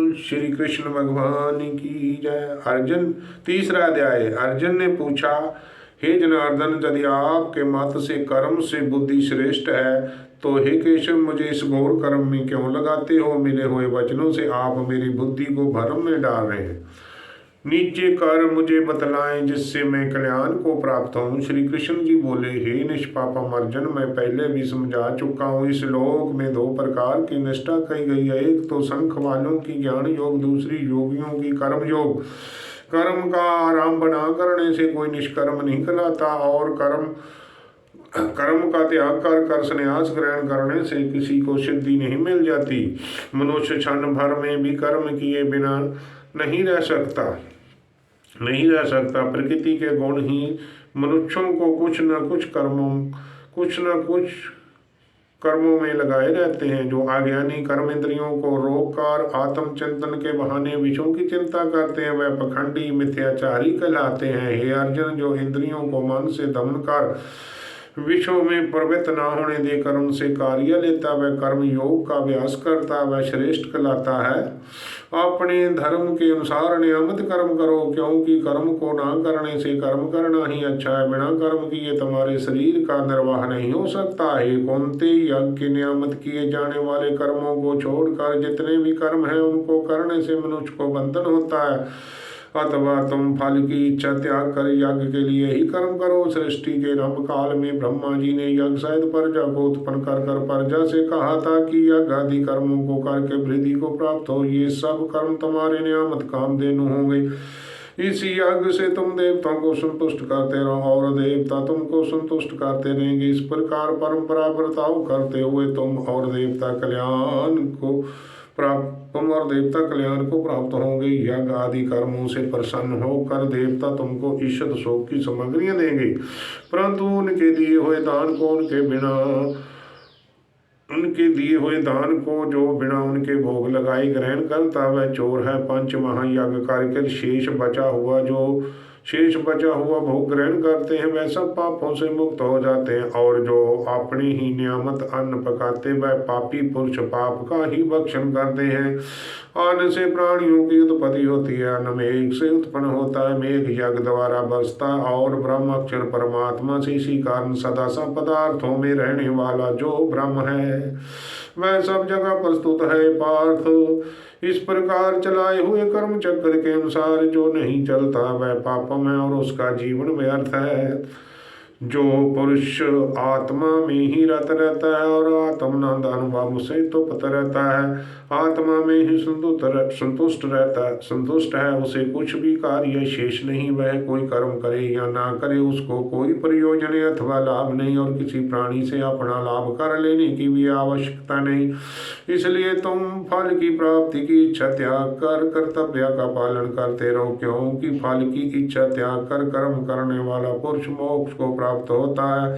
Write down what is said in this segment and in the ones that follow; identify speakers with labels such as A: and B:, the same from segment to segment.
A: बोल श्री कृष्ण भगवान की जय। अर्जुन, तीसरा अध्याय। अर्जुन ने पूछा, हे जनार्दन, यदि आपके मत से कर्म से बुद्धि श्रेष्ठ है तो हे केशव मुझे इस घोर कर्म में क्यों लगाते हो। मिले हुए वचनों से आप मेरी बुद्धि को भ्रम में डाल रहे हैं। नीचे कर मुझे बतलाएं जिससे मैं कल्याण को प्राप्त हूँ। श्री कृष्ण जी बोले, हे निष्पापम अर्जुन, मैं पहले भी समझा चुका हूँ। इस लोक में दो प्रकार की निष्ठा कही गई है। एक तो संख वालों की ज्ञान योग, दूसरी योगियों की कर्म योग। कर्म का आरंभ न करने से कोई निष्कर्म नहीं कहलाता और कर्म का त्याग कर संन्यास ग्रहण करने से किसी को सिद्धि नहीं मिल जाती। मनुष्य क्षण भर में भी कर्म किए बिना नहीं रह सकता। प्रकृति के गुण ही मनुष्यों को कुछ न कुछ कर्मों में लगाए रहते हैं। जो अज्ञानी कर्म इंद्रियों को रोककर आत्मचिंतन के बहाने विषयों की चिंता करते हैं वह पखंडी मिथ्याचारी कहलाते हैं। हे अर्जुन, जो इंद्रियों को मन से दमन कर विषयों में प्रवृत्त न होने देकर उनसे कार्य लेता वह कर्म योग का अभ्यास करता वह श्रेष्ठ कहलाता है। अपने धर्म के अनुसार नियमित कर्म करो, क्योंकि कर्म को न करने से कर्म करना ही अच्छा है। बिना कर्म किए तुम्हारे शरीर का निर्वाह नहीं हो सकता है। कुंती, यज्ञ के नियमित किए जाने वाले कर्मों को छोड़कर जितने भी कर्म हैं उनको करने से मनुष्य को बंधन होता है। अथवा तुम फल की इच्छा त्याग कर यज्ञ के लिए ही कर्म करो। सृष्टि के आरंभ काल में ब्रह्मा जी ने यज्ञ सहित प्रजा को उत्पन्न कर प्रजा से कहा था कि यज्ञ आदि कर्मों को करके वृद्धि को प्राप्त हो। ये सब कर्म तुम्हारे नियामत कामधेनु होंगे। इस यज्ञ से तुम देवताओं को संतुष्ट करते रहो और देवता तुमको संतुष्ट करते रहेंगे। इस प्रकार परंपरा बर्ताव करते हुए तुम और देवता कल्याण को प्राप्त होंगे। यज्ञ आदि कर्मों से प्रसन्न होकर देवता तुमको ईषद शोक की सामग्रियां देंगे, परंतु उनके दिए हुए दान को जो बिना उनके भोग लगाए ग्रहण करता वह चोर है। पंच महायज्ञ करके शेष बचा हुआ भोग ग्रहण करते हैं वह सब पापों से मुक्त हो जाते हैं। और जो अपने ही नियमित अन्न पकाते वह पापी पुरुष पाप का ही भक्षण करते हैं। अन्न से प्राणियों की उत्पत्ति होती है, अन्न मेघ से उत्पन्न होता है, मेघ यज्ञ द्वारा बरसता और ब्रह्म अक्षर परमात्मा से। इसी कारण सदा सब पदार्थों में रहने वाला जो ब्रह्म है वह सब जगह प्रस्तुत है। पार्थ, इस प्रकार चलाए हुए कर्म चक्र के अनुसार जो नहीं चलता वह पापम है और उसका जीवन व्यर्थ है। जो पुरुष आत्मा में ही रत रहता है और आत्मानंद अनुभव से तुप्त रहता है, आत्मा में ही संतुष्ट है, उसे कुछ भी कार्य शेष नहीं। वह कोई कर्म करे या ना करे उसको कोई प्रयोजन अथवा लाभ नहीं और किसी प्राणी से अपना लाभ कर लेने की भी आवश्यकता नहीं। इसलिए तुम फल की प्राप्ति की इच्छा त्याग कर कर्तव्य का पालन करते रहो, क्योंकि फल की इच्छा त्याग कर कर्म करने वाला पुरुष मोक्ष को प्राप्त होता है।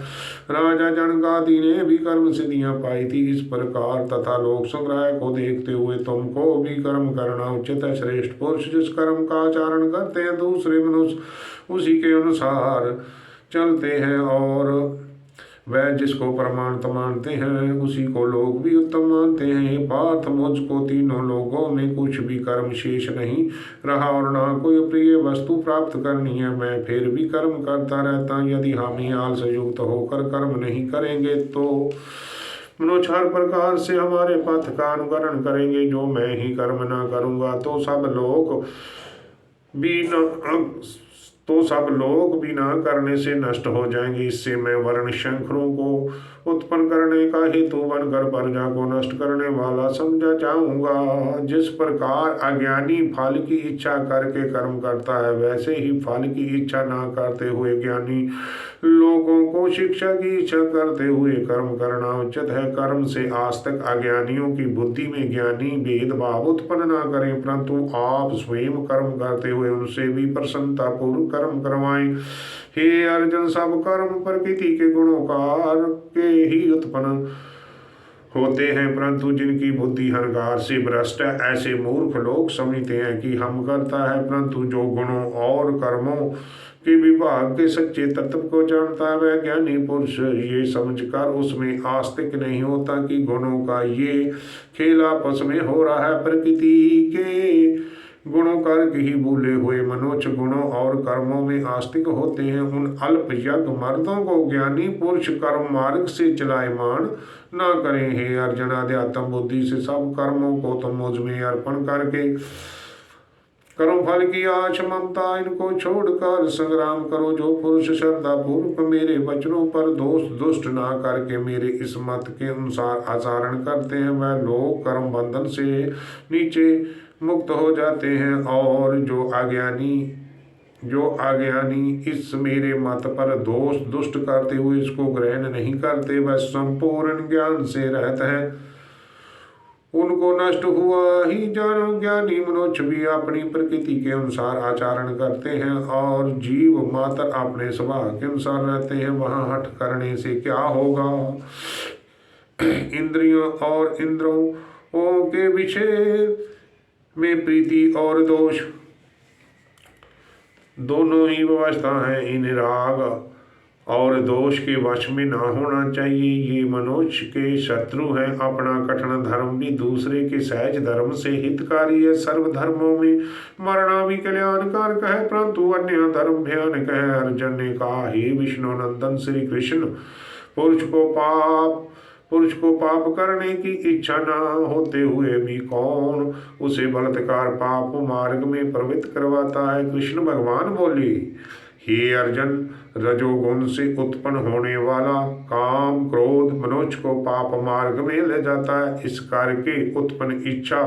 A: राजा जनकादि ने भी कर्म सिद्धियां पाई थी। इस प्रकार तथा लोक संग्रह को देखते हुए तुमको भी कर्म करना उचित है। श्रेष्ठ पुरुष जिस कर्म का आचरण करते हैं दूसरे मनुष्य उसी के अनुसार चलते हैं और वह जिसको प्रमाणित मानते हैं उसी को लोग भी उत्तम मानते हैं। पार्थ, मुझको तीनों लोगों में कुछ भी कर्म शेष नहीं रहा और ना कोई प्रिय वस्तु प्राप्त करनी है। मैं फिर भी कर्म करता रहता। यदि हम ही आलस्य युक्त होकर कर्म नहीं करेंगे तो मनुष्य हर प्रकार से हमारे पथ का अनुकरण करेंगे। जो मैं ही कर्म ना करूँगा तो सब लोग भी ना करने से नष्ट हो जाएंगे। इससे मैं वर्ण शंकरों को उत्पन्न करने का हेतु बनकर प्रजा को नष्ट करने वाला समझा जाऊंगा। जिस प्रकार अज्ञानी फल की इच्छा करके कर्म करता है वैसे ही फल की इच्छा ना करते हुए ज्ञानी लोगों को शिक्षा की इच्छा करते हुए कर्म करना उचित है। कर्म से आज तक अज्ञानियों की बुद्धि में ज्ञानी भेदभाव उत्पन्न न करें, परंतु आप स्वयं कर्म करते हुए उनसे भी प्रसन्नता पूर्वक कर्म करवाएं। हे अर्जुन, सब कर्म प्रकृति के गुणों का के ही उत्पन्न होते हैं, परंतु जिनकी बुद्धि अहंकार से भ्रष्ट है, ऐसे मूर्ख लोग समझते हैं कि हम करता है, परंतु जो गुणों और कर्मों के विभाग के सच्चे तत्व को जानता है वह ज्ञानी पुरुष ये समझकर उसमें आस्तिक नहीं होता कि गुणों का ये खेल आपस में हो रहा है। प्रकृति के गुणों करके ही भूले हुए मनुष्य गुणों और कर्मों में आस्तिक होते हैं। उन अल्प यज्ञ मर्दों को ज्ञानी पुरुष कर्म मार्ग से चलायमान न करें। हे अर्जुन, अध्यात्म बुद्धि से सब कर्मों को तुम मुझ में अर्पण करके करो फल की आश ममता इनको छोड़कर संग्राम करो। जो पुरुष श्रद्धा पूर्वक मेरे वचनों पर दोष दुष्ट ना करके मेरे इस मत के अनुसार आचरण करते हैं वह लोग कर्म बंधन से नीचे मुक्त हो जाते हैं। और जो अज्ञानी इस मेरे मत पर दोष दुष्ट करते हुए इसको ग्रहण नहीं करते वह संपूर्ण ज्ञान से रहते हैं उनको नष्ट हुआ ही जानो। ज्ञानी मनुष्य भी अपनी प्रकृति के अनुसार आचरण करते हैं और जीव मात्र अपने स्वभाव के अनुसार रहते हैं। वहां हठ करने से क्या होगा। इंद्रियों और इंद्रों के विषय में प्रीति और दोष दोनों ही व्यवस्था है। इन राग और दोष के वश में ना होना चाहिए। ये मनुष्य के शत्रु हैं। अपना कठिन धर्म भी दूसरे के सहज धर्म से हितकारी है। सर्व धर्मों में मरना भी कल्याणकारक है, परंतु अन्य धर्म भयानक है। अर्जुन ने कहा, हे विष्णु नंदन श्री कृष्ण, पुरुष को पाप करने की इच्छा न होते हुए भी कौन उसे बलात्कार पाप मार्ग में प्रवृत्त करवाता है। कृष्ण भगवान बोले, हे अर्जुन, रजोगुण से उत्पन्न होने वाला काम क्रोध मनुष्य को पाप मार्ग में ले जाता है। इस कार्य के उत्पन्न इच्छा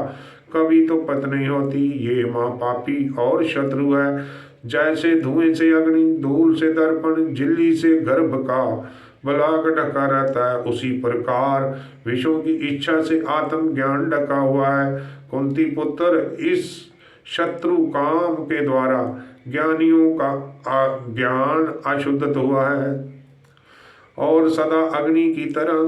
A: कभी तो पत नहीं होती। ये महापापी और शत्रु है। जैसे धुएं से अग्नि, धूल से दर्पण, झिल्ली से गर्भ का बलाक ढका रहता है, उसी प्रकार विषयों की इच्छा से आत्म ज्ञान ढका हुआ है। कुंती पुत्र, इस शत्रु काम के द्वारा ज्ञानियों का ज्ञान अशुद्ध हुआ है और सदा अग्नि की तरह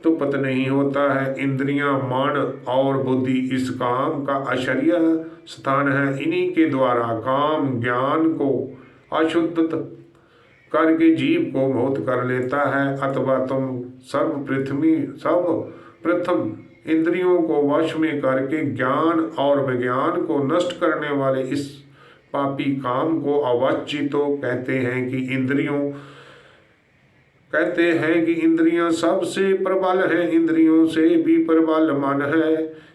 A: तो पत नहीं होता है। इंद्रियां, मन और बुद्धि इस काम का आश्चर्य स्थान है। इन्हीं के द्वारा काम ज्ञान को अशुद्ध करके जीव को मौत कर लेता है। अथवा तुम सर्वप्रथम इंद्रियों को वश में करके ज्ञान और विज्ञान को नष्ट करने वाले इस पापी काम को अवचितो कहते हैं कि इंद्रियां सबसे प्रबल हैं, इंद्रियों से भी प्रबल मन है।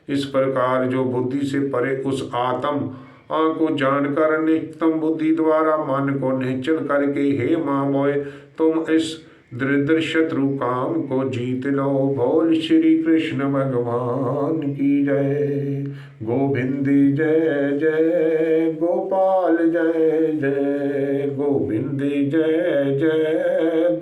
A: इस प्रकार जो बुद्धि से परे उस आत्म को जानकर नित्यम बुद्धि द्वारा मन को निश्चल करके, हे मामोय, तुम इस दरिद्र शत्रु काम को जीत लो। बोल श्री कृष्ण भगवान की जय। गोविंद जय जय, गोपाल जय जय, गोविंद जय जय।